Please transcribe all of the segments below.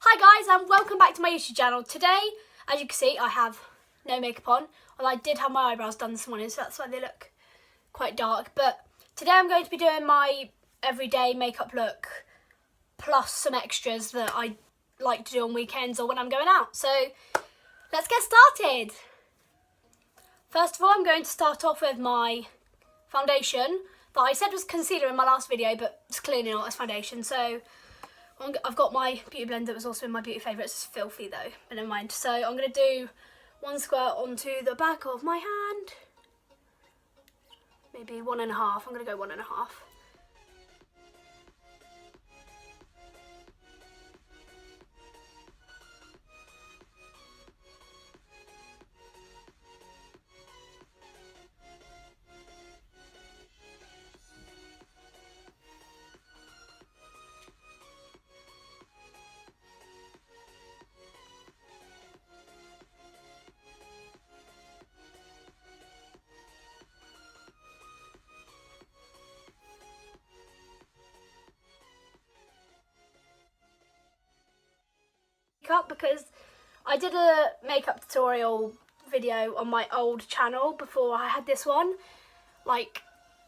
Hi guys and welcome back to my YouTube channel. Today, as you can see, I have no makeup on. Well, I did have my eyebrows done this morning, so that's why they look quite dark. But today I'm going to be doing my everyday makeup look plus some extras that I like to do on weekends or when I'm going out. So let's get started. First of all, I'm going to start off with my foundation that I said was concealer in my last video, but it's clearly not, it's foundation. So I've got my beauty blender that was also in my beauty favourites. It's filthy though, but never mind. So I'm going to do one squirt onto the back of my hand. Maybe 1.5. I'm going to go 1.5. Up because I did a makeup tutorial video on my old channel before I had this one, like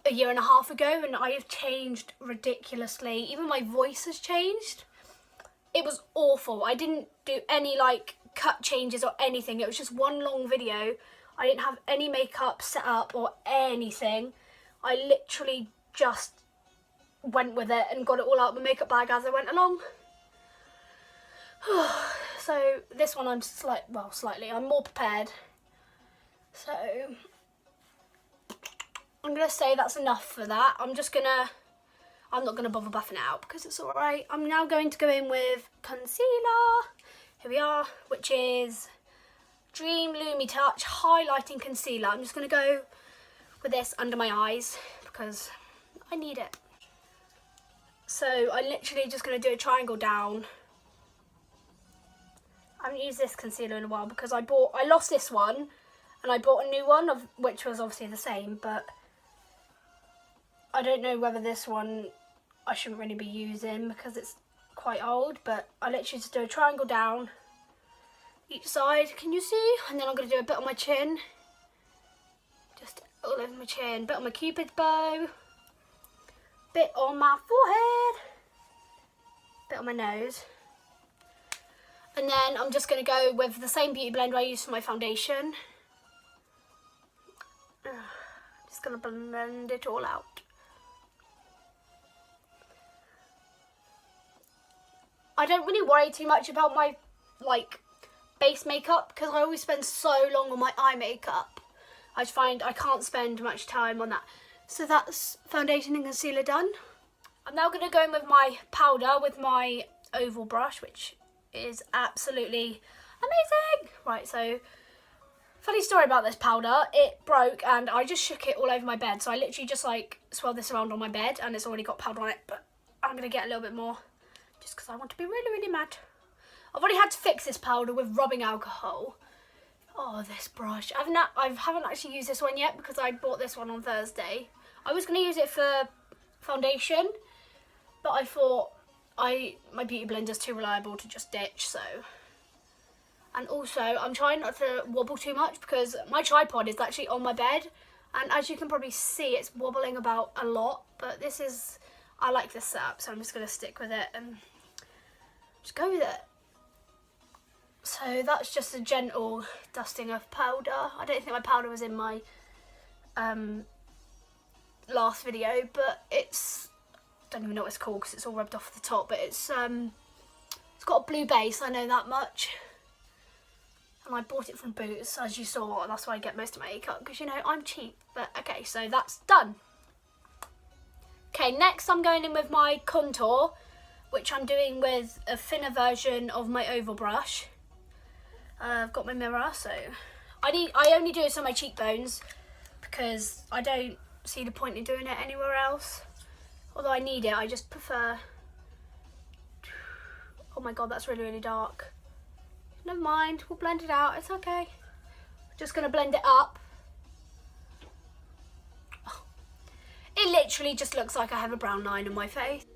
a 1.5 years ago, and I have changed ridiculously. Even my voice has changed. It was awful. I didn't do any like cut changes or anything. It was just one long video. I didn't have any makeup set up or anything. I literally just went with it and got it all out of my makeup bag as I went along. So this one I'm slightly, I'm more prepared. So I'm going to say that's enough for that. I'm not going to bother buffing it out because it's alright. I'm now going to go in with concealer. Here we are, which is Dream Lumi Touch Highlighting Concealer. I'm just going to go with this under my eyes because I need it. So I'm literally just going to do a triangle down. I haven't used this concealer in a while because I lost this one and I bought a new one which was obviously the same, but I don't know whether this one I shouldn't really be using because it's quite old. But I literally just do a triangle down each side, can you see? And then I'm going to do a bit on my chin, just all over my chin, bit on my cupid's bow, bit on my forehead, bit on my nose. And then I'm just going to go with the same beauty blender I used for my foundation. I'm just going to blend it all out. I don't really worry too much about my base makeup because I always spend so long on my eye makeup. I just find I can't spend much time on that. So that's foundation and concealer done. I'm now going to go in with my powder with my oval brush, which is absolutely amazing. Right, so funny story about this powder. It broke and I just shook it all over my bed. So I literally just like swirled this around on my bed and it's already got powder on it, but I'm going to get a little bit more just because I want to be really, really mad. I've already had to fix this powder with rubbing alcohol. Oh, this brush. I haven't actually used this one yet because I bought this one on Thursday. I was going to use it for foundation, but I thought my beauty blender's too reliable to just ditch, so. And also I'm trying not to wobble too much because my tripod is actually on my bed, and as you can probably see it's wobbling about a lot, but I like this setup, so I'm just going to stick with it and just go with it. So that's just a gentle dusting of powder. I don't think my powder was in my last video, but it's, don't even know what it's called because it's all rubbed off the top, but it's got a blue base, I know that much, and I bought it from Boots, as you saw, and that's why I get most of my makeup because, you know, I'm cheap. But okay, so that's done. Okay, next I'm going in with my contour, which I'm doing with a thinner version of my oval brush. I've got my mirror, so I only do this on my cheekbones because I don't see the point in doing it anywhere else. Although I need it, I just prefer. Oh my god, that's really, really dark. Never mind, we'll blend it out, it's okay. Just gonna blend it up. Oh. It literally just looks like I have a brown line on my face.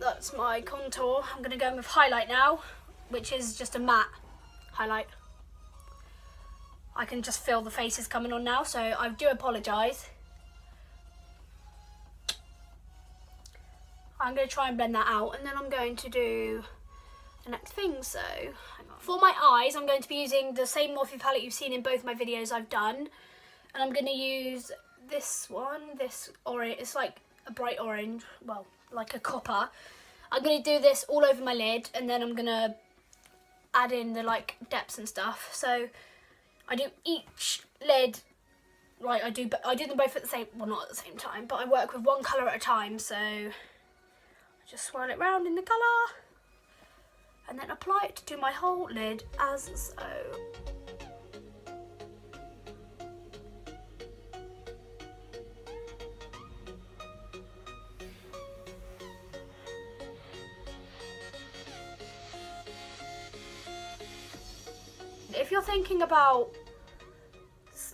that's my contour. I'm going to go in with highlight now, which is just a matte highlight. I can just feel the faces coming on now, so I do apologise. I'm going to try and blend that out, and then I'm going to do the next thing. So hang on. For my eyes, I'm going to be using the same Morphe palette you've seen in both my videos I've done, and I'm going to use this one, this orange. It's like a bright orange, well, like a copper. I'm going to do this all over my lid, and then I'm going to add in the like depths and stuff. So I do each lid, right, I do them both at the same, well, not at the same time, but I work with one colour at a time. So I just swirl it round in the colour and then apply it to my whole lid as so. If you're thinking about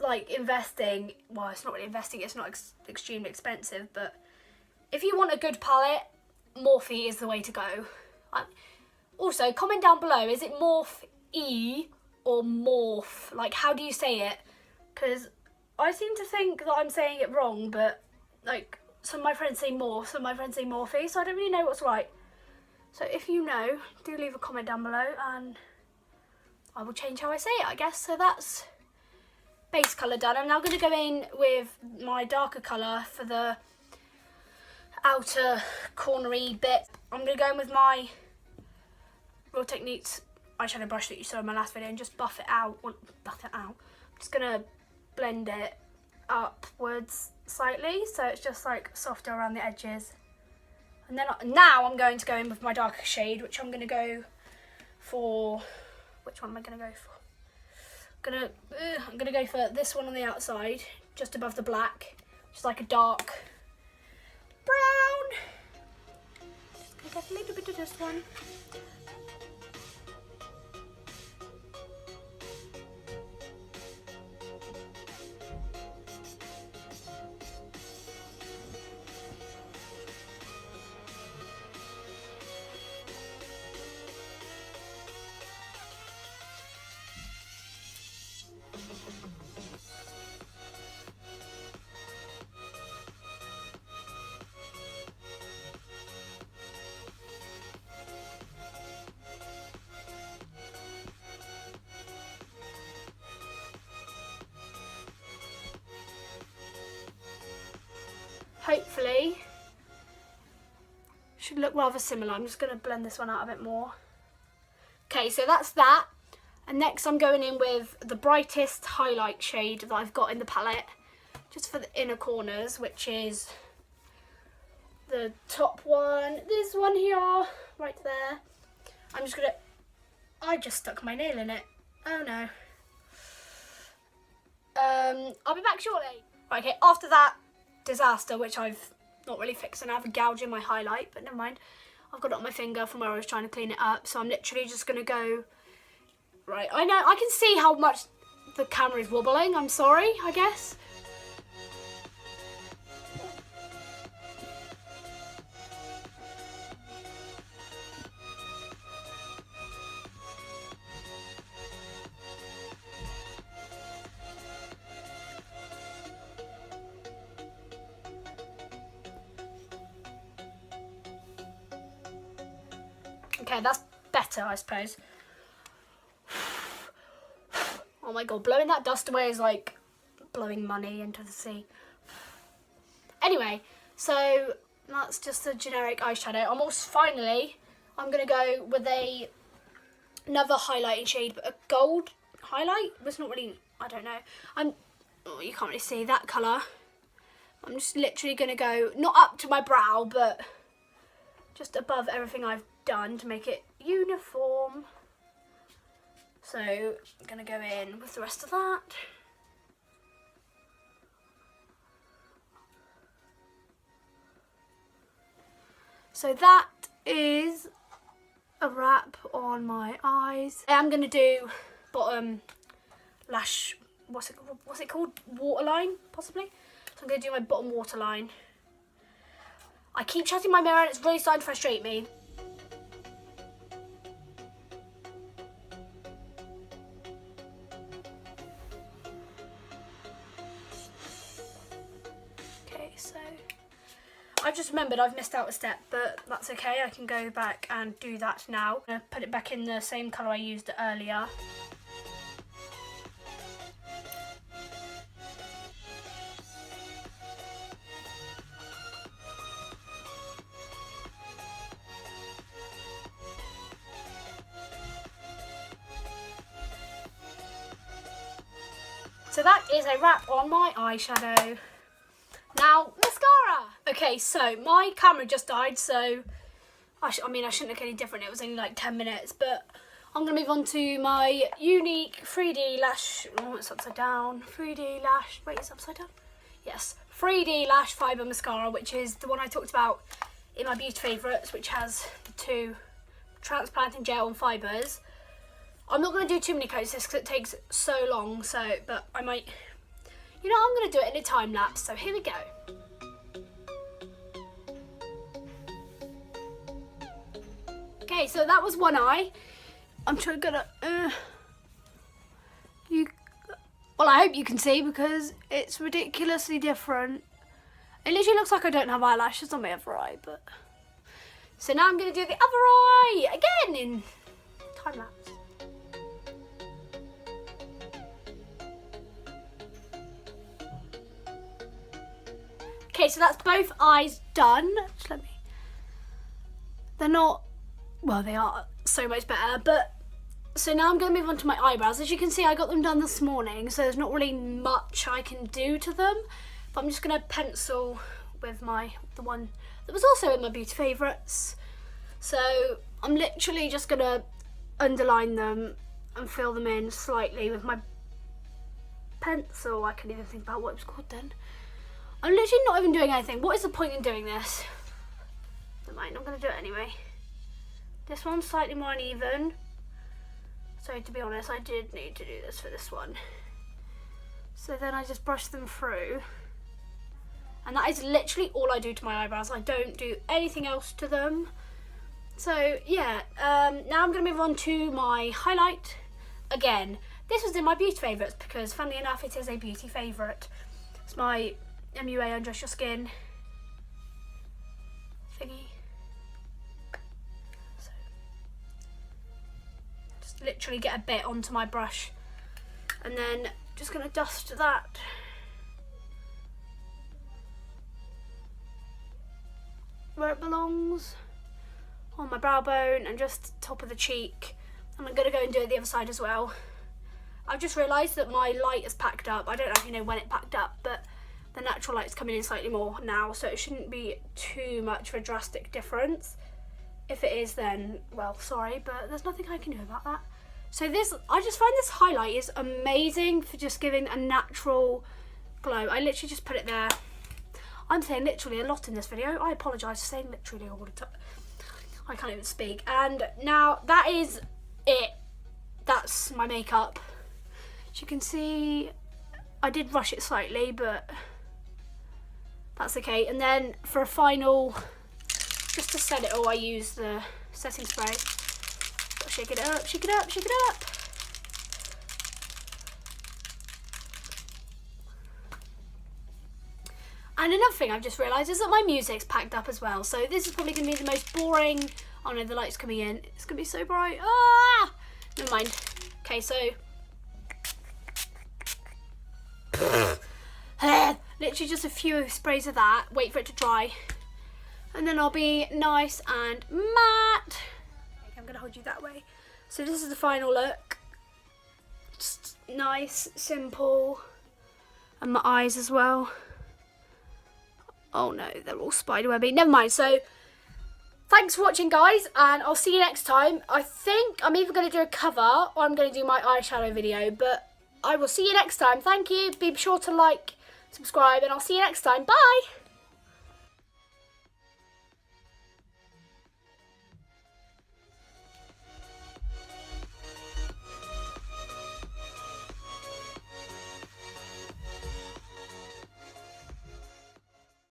like investing, well, it's not really investing, it's not extremely expensive, but if you want a good palette, Morphe is the way to go. Also, comment down below, is it Morphe or Morph? Like, how do you say it? Because I seem to think that I'm saying it wrong, but like some of my friends say Morph, some of my friends say Morphe, so I don't really know what's right. So if you know, do leave a comment down below and I will change how I say it, I guess. So that's base colour done. I'm now going to go in with my darker colour for the outer cornery bit. I'm going to go in with my Real Techniques eyeshadow brush that you saw in my last video and just buff it out. I'm just going to blend it upwards slightly so it's just like softer around the edges. And then now I'm going to go in with my darker shade, which I'm going to go for. Which one am I going to go for? I'm gonna go for this one on the outside, just above the black, just like a dark brown. Just gonna get a little bit of this one. Hopefully, should look rather similar. I'm just going to blend this one out a bit more. Okay, so that's that. And next I'm going in with the brightest highlight shade that I've got in the palette, just for the inner corners, which is the top one, this one here, right there. I'm just going to, I just stuck my nail in it. Oh no. I'll be back shortly. Right, okay, after that disaster, which I've not really fixed, and I have a gouge in my highlight, but never mind. I've got it on my finger from where I was trying to clean it up, so I'm literally just going to go, right, I know, I can see how much the camera is wobbling, I'm sorry, I guess. Okay, that's better, I suppose. Oh my god, blowing that dust away is like blowing money into the sea. Anyway, so that's just a generic eyeshadow. I'm going to go with another highlighting shade, but a gold highlight. It's not really, I don't know. Oh, you can't really see that colour. I'm just literally going to go, not up to my brow, but just above everything I've done to make it uniform. So I'm going to go in with the rest of that. So that is a wrap on my eyes. I'm going to do bottom lash, what's it called? Waterline, possibly. So I'm going to do my bottom waterline. I keep shutting my mirror and it's really starting to frustrate me. Okay, so I've just remembered I've missed out a step, but that's okay. I can go back and do that now. I'm gonna put it back in the same colour I used earlier. So that is a wrap on my eyeshadow. Now, mascara! Okay, so my camera just died, so I shouldn't look any different. It was only like 10 minutes, but I'm going to move on to my unique 3D lash, oh, it's upside down, 3D lash, wait, it's upside down? Yes, 3D lash fibre mascara, which is the one I talked about in my beauty favourites, which has the 2 transplanting gel and fibres. I'm not going to do too many coats because it takes so long, but I might, you know, I'm going to do it in a time lapse, so here we go. Okay, so that was one eye. I'm gonna, well, I hope you can see because it's ridiculously different. It literally looks like I don't have eyelashes on my other eye, but. So now I'm going to do the other eye again in time lapse. Okay, so that's both eyes done. Just they're not, well, they are so much better, but so now I'm going to move on to my eyebrows. As you can see, I got them done this morning, so there's not really much I can do to them, but I'm just going to pencil with the one that was also in my beauty favourites. So I'm literally just going to underline them and fill them in slightly with my pencil. I can't even think about what it was called then. I'm literally not even doing anything. What is the point in doing this? Never mind, I'm going to do it anyway. This one's slightly more uneven. So to be honest, I did need to do this for this one. So then I just brush them through. And that is literally all I do to my eyebrows. I don't do anything else to them. So yeah, now I'm going to move on to my highlight. Again, this was in my beauty favourites because funnily enough, it is a beauty favourite. It's my MUA Undress Your Skin thingy. So just literally get a bit onto my brush and then just going to dust that where it belongs, on my brow bone and just top of the cheek. And I'm going to go and do it the other side as well. I've just realised that my light is packed up. I don't actually know when it packed up, but the natural light's coming in slightly more now, so it shouldn't be too much of a drastic difference. If it is, then, well, sorry, but there's nothing I can do about that. So this, I just find this highlight is amazing for just giving a natural glow. I literally just put it there. I'm saying literally a lot in this video. I apologise for saying literally all the time. I can't even speak. And now that is it. That's my makeup. As you can see, I did rush it slightly, but that's okay. And then for a final, just to set it all, I use the setting spray. Shake it up, shake it up, shake it up. And another thing I've just realised is that my music's packed up as well. So this is probably going to be the most boring. Oh no, the light's coming in. It's going to be so bright. Ah! Never mind. Okay, so literally just a few sprays of that. Wait for it to dry. And then I'll be nice and matte. I'm going to hold you that way. So this is the final look. Just nice, simple. And my eyes as well. Oh no, they're all spiderwebby. Never mind. So thanks for watching, guys, and I'll see you next time. I think I'm either going to do a cover or I'm going to do my eyeshadow video, but I will see you next time. Thank you. Be sure to like, subscribe, and I'll see you next time. Bye.